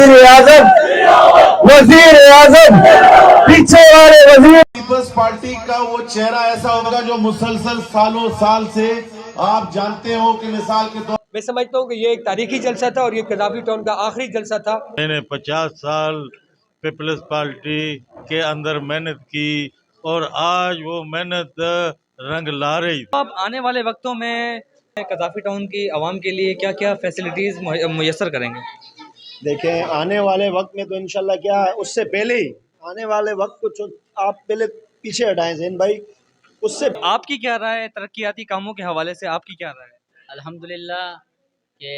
आजम, वजीर आजम, पीछे वाले वजीर। पीपल्स पार्टी का वो चेहरा ऐसा होगा जो मुसलसल सालों साल से आप जानते हो कि मिसाल के तौर मैं समझता हूँ कि ये एक तारीखी जलसा था और ये कदाफी टाउन का आखिरी जलसा था। मैंने 50 साल पीपल्स पार्टी के अंदर मेहनत की और आज वो मेहनत रंग ला रही। अब आने वाले वक्तों में कदाफी टाउन की आवाम के लिए क्या क्या फैसिलिटीज़ मुयसर करेंगे? देखें, आने वाले वक्त में तो इंशाल्लाह क्या है, उससे पहले ही आने वाले वक्त को आप पहले पीछे हटाएं ज़ैन भाई। उससे आपकी क्या राय है तरक्याती कामों के हवाले से? आपकी क्या राय है? अल्हम्दुलिल्लाह कि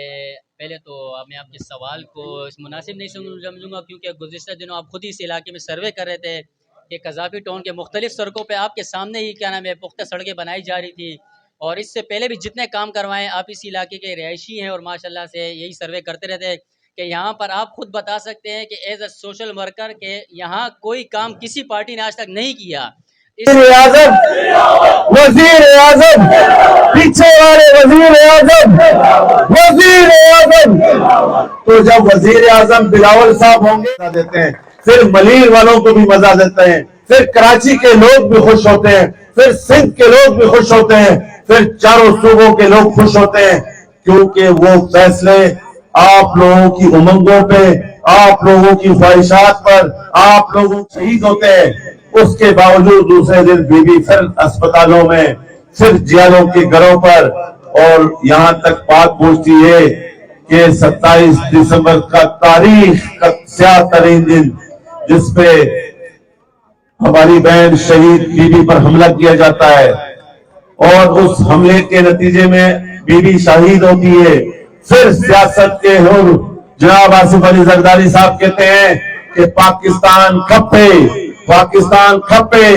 पहले तो मैं आपके सवाल को मुनासिब नहीं समझूंगा क्योंकि गुज़िश्ता दिनों आप खुद ही इस इलाके में सर्वे कर रहे थे कि कज़ाफ़ी टाउन के मुख्तलिफ सड़कों पे आपके सामने ही क्या नाम है पुख्ता सड़कें बनाई जा रही थी और इससे पहले भी जितने काम करवाएं आप इस इलाके के रिहायशी हैं और माशाल्लाह से यही सर्वे करते रहते हैं कि यहाँ पर आप खुद बता सकते हैं कि एज अ सोशल वर्कर के यहाँ कोई काम किसी पार्टी ने आज तक नहीं किया। आजम, वजीर आजम, पीछे वाले वजीर आजम, वजीर आजम। तो जब वजीर आजम बिलावल साहब होंगे देते हैं, फिर मलीर वालों को भी मजा देते हैं, फिर कराची के लोग भी खुश होते हैं, फिर सिंध के लोग भी खुश होते हैं, फिर चारों सूबों के लोग खुश होते हैं, क्योंकि वो फैसले आप लोगों की उमंगों पे, आप लोगों की ख्वाहिशात पर, आप लोगों शहीद होते हैं। उसके बावजूद दूसरे दिन बीबी फिर अस्पतालों में, फिर जियालों के घरों पर, और यहां तक बात पहुंचती है कि 27 दिसंबर का तारीख का स्याह तरीन दिन जिसपे हमारी बहन शहीद बीबी पर हमला किया जाता है और उस हमले के नतीजे में बीबी शहीद होती है, फिर सियासत के हुर जनाब आसिफ अली जरदारी साहब कहते हैं कि पाकिस्तान खपे, पाकिस्तान खपे।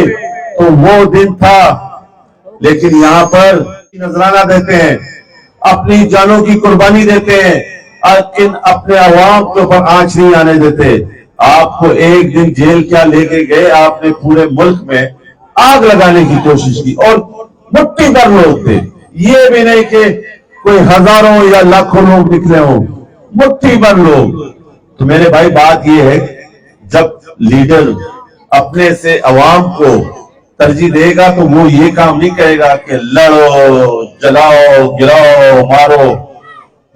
तो वो दिन था, लेकिन यहाँ पर नजराना देते हैं, अपनी जानों की कुर्बानी देते हैं, लेकिन अपने अवाम के ऊपर आंच नहीं आने देते। आपको एक दिन जेल क्या लेके गए, आपने पूरे मुल्क में आग लगाने की कोशिश की और मुट्ठी भर लोग थे, ये भी नहीं कि कोई हजारों या लाखों लोग निकले हो, मुट्ठी भर लोग। तो मेरे भाई बात ये है, जब लीडर अपने से अवाम को तरजीह देगा तो वो ये काम नहीं करेगा कि लड़ो, जलाओ, गिराओ, मारो।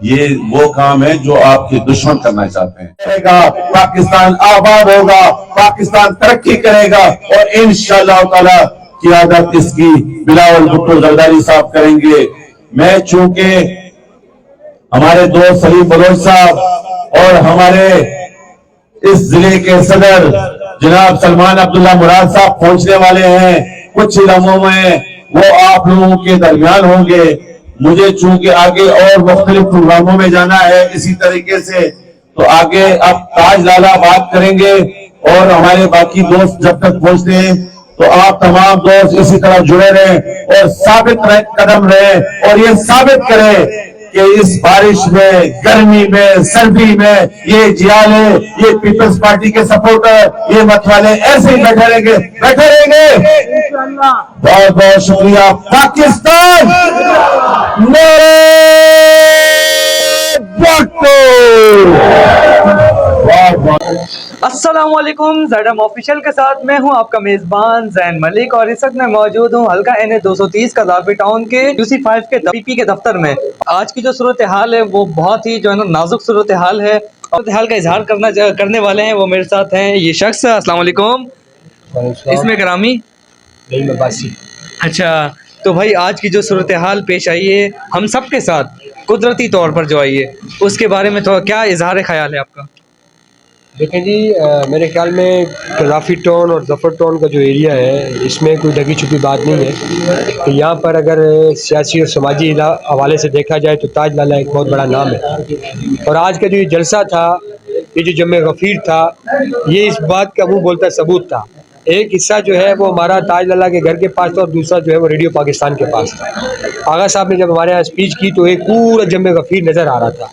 ये वो काम है जो आपके दुश्मन करना चाहते हैं। पाकिस्तान आबाद होगा, पाकिस्तान तरक्की करेगा और इंशाअल्लाह ताला क़ियादत इसकी बिलावल भुट्टो जरदारी साहब करेंगे। मैं चूंकि हमारे दोस्त सलीम बलोच साहब और हमारे इस जिले के सदर जनाब सलमान अब्दुल्ला मुराद साहब पहुंचने वाले हैं, कुछ ही लम्हों में वो आप लोगों के दरमियान होंगे। मुझे चूंकि आगे और मुख्तलिफ प्रोग्रामों में जाना है, इसी तरीके से तो आगे अब ताज लाला बात करेंगे और हमारे बाकी दोस्त जब तक पहुंचते हैं तो आप तमाम दोस्त इसी तरह जुड़े रहें और साबित कदम रहें और ये साबित करें कि इस बारिश में, गर्मी में, सर्दी में ये जियाले, ये पीपल्स पार्टी के सपोर्टर, ये मतवाले ऐसे ही बैठे रहेंगे, बैठे रहेंगे। बहुत बहुत शुक्रिया। पाकिस्तान अस्सलाम वालेकुम, ज़ैडम ऑफिशियल के साथ मैं हूं आपका मेज़बान ज़ैन मलिक और इस वक्त मैं मौजूद हूं हल्का NA 230 कदाफी टाउन के UC5 के PP के दफ्तर में। आज की जो सूरत हाल है वो बहुत ही जो है ना नाजुक सूरत हाल है। सूरत हाल का इजहार करने वाले हैं वो मेरे साथ हैं ये शख्स। अस्सलाम वालेकुम। इसमें ग्रामी अच्छा, तो भाई आज की जो सूरत हाल पेश आई है हम सब के साथ कुदरती तौर पर जो आई है उसके बारे में तो क्या इजहार ख्याल है आपका? देखें जी, मेरे ख्याल में कदाफी टाउन और जफ़र टाउन का जो एरिया है इसमें कोई ढकी छुपी बात नहीं है कि यहाँ पर अगर सियासी और समाजी हवाले से देखा जाए तो ताज लाला एक बहुत बड़ा नाम है। और आज का जो ये जलसा था, ये जो जम्मे गफ़ीर था, ये इस बात का मुँह बोलता सबूत था। एक हिस्सा जो है वो हमारा ताज लाला के घर के पास था और दूसरा जो है वो रेडियो पाकिस्तान के पास था। आगा साहब ने जब हमारे यहाँ स्पीच की तो एक पूरा जम्मे गफ़ीर नज़र आ रहा था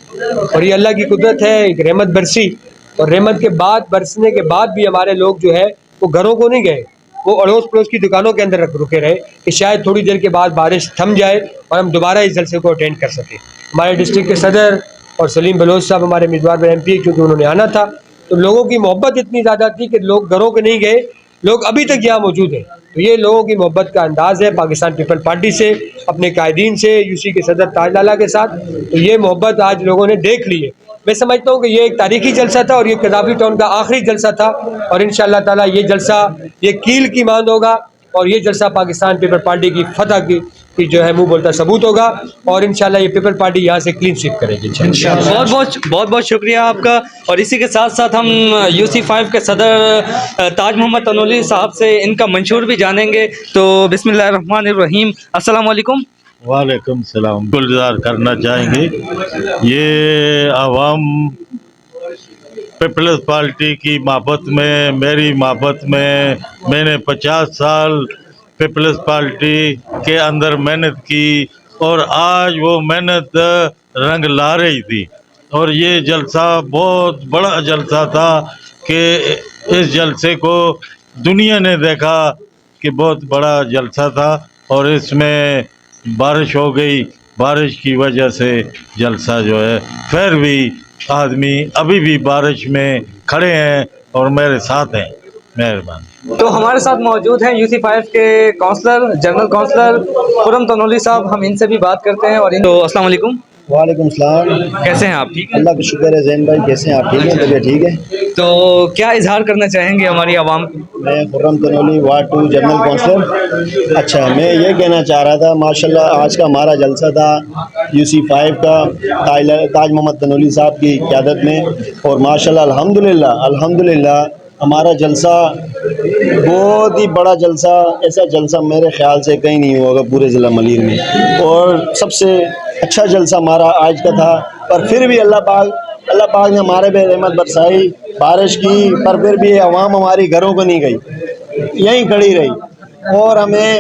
और ये अल्लाह की कुदरत है, एक रहमत बरसी और रहमत के बाद बरसने के बाद भी हमारे लोग जो है वो घरों को नहीं गए, वो अड़ोस पड़ोस की दुकानों के अंदर रुके रहे कि शायद थोड़ी देर के बाद बारिश थम जाए और हम दोबारा इस जलसे को अटेंड कर सकें। हमारे डिस्ट्रिक्ट के सदर और सलीम बलोच साहब हमारे उम्मीदवार में MP क्योंकि उन्होंने आना था, तो लोगों की मोहब्बत इतनी ज़्यादा थी कि लोग घरों के नहीं गए, लोग अभी तक यहाँ मौजूद हैं। तो ये लोगों की मोहब्बत का अंदाज़ है पाकिस्तान पीपल पार्टी से, अपने कायदीन से, UC के सदर ताज लाला के साथ। तो ये मोहब्बत आज लोगों ने देख ली है। मैं समझता हूँ कि ये एक तारीखी जलसा था और ये कज़ाफ़ी टाउन का आखिरी जलसा था, और इंशाअल्लाह ताला ये जलसा ये कील की मांद होगा और ये जलसा पाकिस्तान पीपल पार्टी की फतह की जो है मुंह बोलता सबूत होगा, और इंशाल्लाह ये पीपल पार्टी यहाँ से क्लीन स्वीप करेगी। बहुत बहुत शुक्रिया आपका। और इसी के साथ साथ हम UC 5 के सदर ताज मोहम्मद तनोली साहब से इनका मंशूर भी जानेंगे। तो बिस्मिल्लाहिर्रहमानिर्रहीम, अस्सलाम वालेकुम। वालेकुम सलाम। गुलजार करना चाहेंगे, ये आवाम पीपल्स पार्टी की मोहब्बत में, मेरी मोहब्बत में, मैंने 50 साल पीपल्स पार्टी के अंदर मेहनत की और आज वो मेहनत रंग ला रही थी। और ये जलसा बहुत बड़ा जलसा था कि इस जलसे को दुनिया ने देखा कि बहुत बड़ा जलसा था, और इसमें बारिश हो गई, बारिश की वजह से जलसा जो है, फिर भी आदमी अभी भी बारिश में खड़े हैं और मेरे साथ हैं। मेहरबानी। तो हमारे साथ मौजूद हैं UC 5 के councillor, general councillor Khurram Tanoli साहब। हम इनसे भी बात करते हैं। और तो अस्सलाम वालेकुम। वालेकुम सलाम। कैसे हैं आप? ठीक है, अल्लाह का शुक्र है। जैन भाई कैसे हैं आप? ठीक हैं? तबीयत ठीक है? तो क्या इजहार करना चाहेंगे हमारी आवाम को? मैं Khurram Tanoli, ward 2 general councillor. अच्छा, मैं ये कहना चाह रहा था, माशाल्लाह आज का हमारा जलसा था UC 5 का ताज मोहम्मद तनोली साहब की क़यादत में, और माशाल्लाह अल्हम्दुलिल्लाह हमारा जलसा बहुत ही बड़ा जलसा, ऐसा जलसा मेरे ख्याल से कहीं नहीं होगा पूरे ज़िला मलीर में, और सबसे अच्छा जलसा हमारा आज का था। पर फिर भी अल्लाह पाक ने हमारे पे रहमत बरसाई, बारिश की, पर फिर भी अवाम हमारी घरों को नहीं गई, यहीं खड़ी रही, और हमें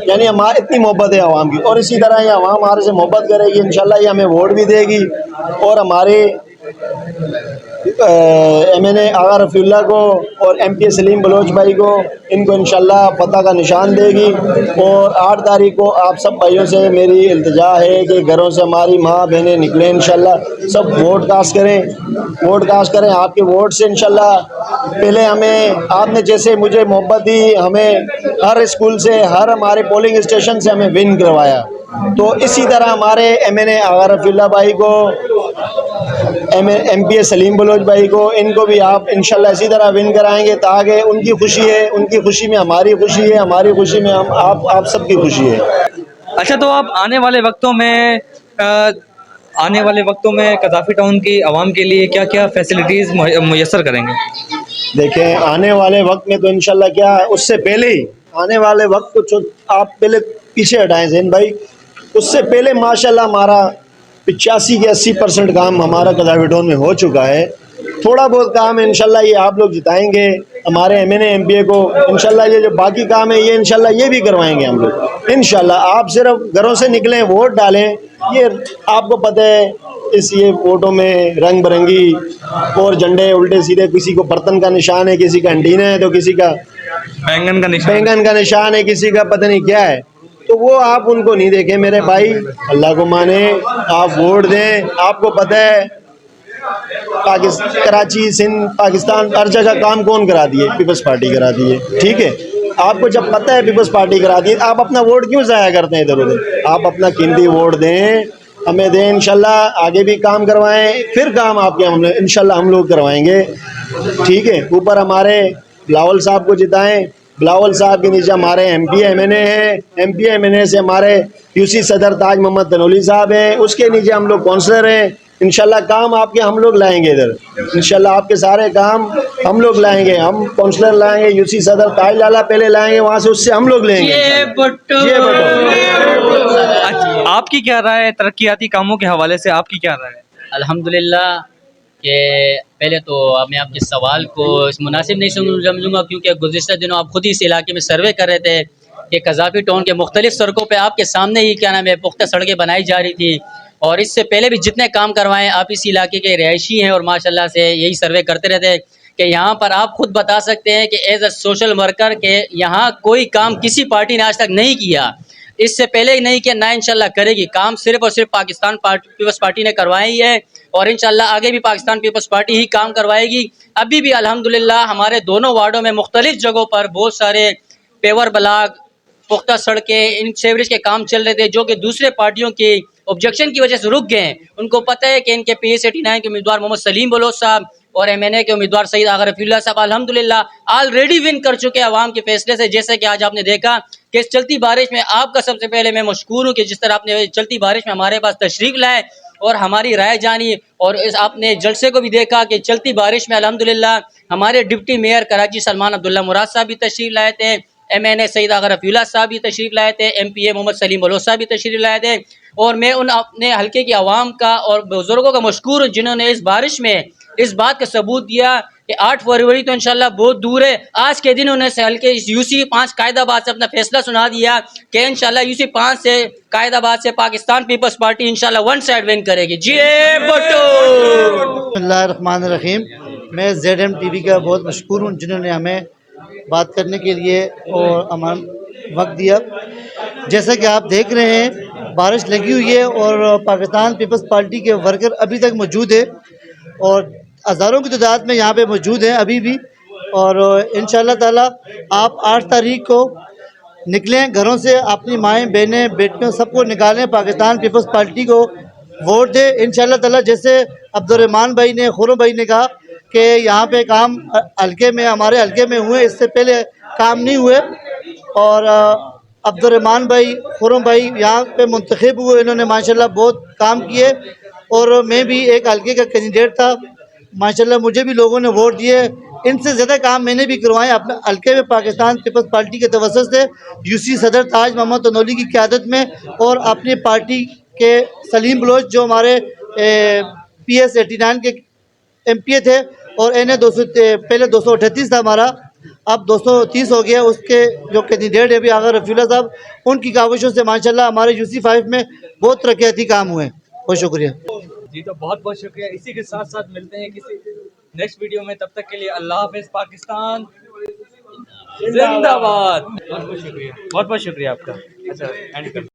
यानी हमारी इतनी मोहब्बत है अवाम की, और इसी तरह ये अवाम हमारे से मोहब्बत करेगी, इंशाल्लाह ये हमें वोट भी देगी, और हमारे MNA आगा रफ़ीउल्लाह को और MP सलीम बलोच भाई को, इनको इंशाल्लाह फतह का निशान देगी। और 8 तारीख को आप सब भाइयों से मेरी इल्तिजा है कि घरों से हमारी माँ बहनें निकलें, इंशाल्लाह सब वोट कास्ट करें। आपके वोट से इंशाल्लाह, पहले हमें आपने जैसे मुझे मोहब्बत दी, हमें हर स्कूल से, हर हमारे पोलिंग स्टेशन से हमें विन करवाया, तो इसी तरह हमारे MNA आगा रफ़ीउल्लाह भाई को, MP सलीम बलोच भाई को, इनको भी आप इंशाल्लाह इसी तरह विन कराएंगे, ताकि उनकी खुशी है, उनकी खुशी में हमारी खुशी है, हमारी खुशी में आप सबकी खुशी है। अच्छा, तो आप आने वाले वक्तों में कज़ाफ़ी टाउन की आवाम के लिए क्या क्या फैसिलिटीज़ मुयस्सर करेंगे? देखें, आने वाले वक्त में तो इंशाल्लाह क्या, उससे पहले ही आने वाले वक्त को आप पहले पीछे हटाएं जैन भाई, उससे पहले माशाल्लाह हमारा 85 से 80% काम हमारा कज़ाफ़ी टाउन में हो चुका है। थोड़ा बहुत काम है, इंशाल्लाह ये आप लोग जिताएंगे हमारे MNA MPA को, इंशाल्लाह ये जो बाकी काम है ये इंशाल्लाह ये भी करवाएंगे हम लोग इंशाल्लाह। आप सिर्फ घरों से निकलें, वोट डालें, ये आपको पता है इस ये वोटों में रंग बिरंगी और झंडे उल्टे सीधे, किसी को बर्तन का निशान है, किसी का एंटीना है, तो किसी का बैंगन का निशान है, किसी का पता नहीं क्या है, तो वो आप उनको नहीं देखें मेरे भाई, अल्लाह को माने, आप वोट दें। आपको पता है कराची, सिंध, पाकिस्तान हर जगह काम कौन करा दिए? पीपल्स पार्टी करा दी है, ठीक है। आपको जब पता है पीपल्स पार्टी करा दी, आप अपना वोट क्यों ज़ाया करते हैं इधर उधर? आप अपना कीमती वोट दें, हमें दें, इंशाल्लाह आगे भी काम करवाएं, फिर काम आपके हम इंशाल्लाह हम लोग करवाएंगे, ठीक है। ऊपर हमारे बिलावल साहब को जिताएं, बिलावल साहब के नीचे हमारे MP MNA हैं, MP MNA से हमारे UC सदर ताज मोहम्मद तनोली साहब हैं, उसके नीचे हम लोग काउंसलर हैं। इंशाल्लाह काम आपके हम लोग लाएंगे इधर, इंशाल्लाह आपके सारे काम हम लोग लाएंगे, हम काउंसलर लाएंगे, UC सदर ताज लाला पहले लाएंगे, वहाँ से उससे हम लोग लेंगे। आपकी क्या राय है तरक्याती कामों के हवाले से? आपकी क्या राय है? अल्हम्दुलिल्लाह कि पहले तो मैं आपके सवाल को मुनासिब नहीं समझूंगा, क्योंकि गुज़िश्ता दिनों आप खुद ही इस इलाके में सर्वे कर रहे थे कि कज़ाफ़ी टाउन के मुख्तलिफ सड़कों पे आपके सामने ही क्या नाम है पुख्ता सड़कें बनाई जा रही थी, और इससे पहले भी जितने काम करवाएं आप इस इलाके के रिहायशी हैं, और माशाल्लाह से यही सर्वे करते रहते हैं कि यहाँ पर आप खुद बता सकते हैं कि एज अ सोशल वर्कर के यहाँ कोई काम किसी पार्टी ने आज तक नहीं किया, इससे पहले ही नहीं किया, ना इंशाल्लाह करेगी। काम सिर्फ और सिर्फ पाकिस्तान पीपल्स पार्टी ने करवाया ही है, और इंशाल्लाह आगे भी पाकिस्तान पीपल्स पार्टी ही काम करवाएगी। अभी भी अल्हम्दुलिल्लाह हमारे दोनों वार्डों में मुख्तलिफ जगहों पर बहुत सारे पेवर ब्लॉक, पुख्ता सड़कें, इन सेवरेज के काम चल रहे थे जो कि दूसरे पार्टियों के ऑब्जेक्शन की वजह से रुक गए हैं। उनको पता है कि इनके PS89 के उम्मीदवार मोहम्मद सलीम बलोच साहब और MNA के उम्मीदवार सईद आगा रफीउल्लाह साहब अल्हम्दुलिल्लाह ऑलरेडी विन कर चुके हैं अवाम के फैसले से। जैसे कि आज आपने देखा कि इस चलती बारिश में आपका सबसे पहले मैं मशकूर हूँ कि जिस तरह आपने चलती बारिश में हमारे पास तशरीफ लाए और हमारी राय जानी, और इस आपने जलसे को भी देखा कि चलती बारिश में अल्हम्दुलिल्लाह हमारे डिप्टी मेयर कराची सलमान अब्दुल्ला मुराद साहब भी तशरीफ लाए थे, MNA सईद आगा रफीउल्लाह साहब भी तशरीफ लाए थे, MPA मोहम्मद सलीम बलोच साहब भी तशरीफ लाए थे। और मैं उन अपने हल्के की आवाम का और बुजुर्गों का मशकूर हूँ जिन्होंने इस बारिश में इस बात का सबूत दिया कि 8 फरवरी तो इंशाल्लाह बहुत दूर है, आज के दिन उन्हें हल्के UC5 कायदाबाद से अपना फैसला सुना दिया कि इंशाल्लाह UC5 से कायदाबाद से पाकिस्तान पीपल्स पार्टी इंशाल्लाह वन साइड विन करेगी। जी भुट्टो। बिस्मिल्लाहिर्रहमानिर्रहीम। मैं ZM TV का बहुत मशकूर हूँ जिन्होंने हमें बात करने के लिए और हमारा वक्त दिया। जैसा कि आप देख रहे हैं बारिश लगी हुई है और पाकिस्तान पीपल्स पार्टी के वर्कर अभी तक मौजूद है और हज़ारों की तादाद में यहाँ पे मौजूद हैं अभी भी। और इंशाअल्लाह ताला आप 8 तारीख को निकलें घरों से, अपनी माएँ बहनें बेटियों सबको निकालें, पाकिस्तान पीपल्स पार्टी को वोट दें इंशाअल्लाह ताला। जैसे अब्दुर्रहमान भाई ने, खुर्रम भाई ने कहा कि यहाँ पे काम हल्के में, हमारे हल्के में हुए, इससे पहले काम नहीं हुए। और अब्दुर्रहमान भाई, खुर्रम भाई यहाँ पे मुंतखब हुए, इन्होंने माशाल्लाह बहुत काम किए और मैं भी एक हल्के का कैंडिडेट था, माशाल्लाह मुझे भी लोगों ने वोट दिए। इनसे ज़्यादा काम मैंने भी करवाए अपने हल्के में पाकिस्तान पीपल्स पार्टी के तवज्जुह से, UC सदर ताज मोहम्मद तनोली की क़यादत में और अपनी पार्टी के सलीम बलोच जो हमारे PS89 के MPA थे और NA 200 पहले 238 था हमारा, अब 230 हो गया। उसके जो कैंडिडेट है अभी आगा रफीउल्लाह साहब, उनकी काविशों से माशाल्लाह हमारे UC5 में बहुत तरक्याती काम हुए। बहुत शुक्रिया जी। तो बहुत बहुत शुक्रिया। इसी के साथ साथ मिलते हैं किसी नेक्स्ट वीडियो में, तब तक के लिए अल्लाह हाफिज़। पाकिस्तान जिंदाबाद। बहुत बहुत शुक्रिया, बहुत बहुत शुक्रिया आपका। अच्छा एंड कर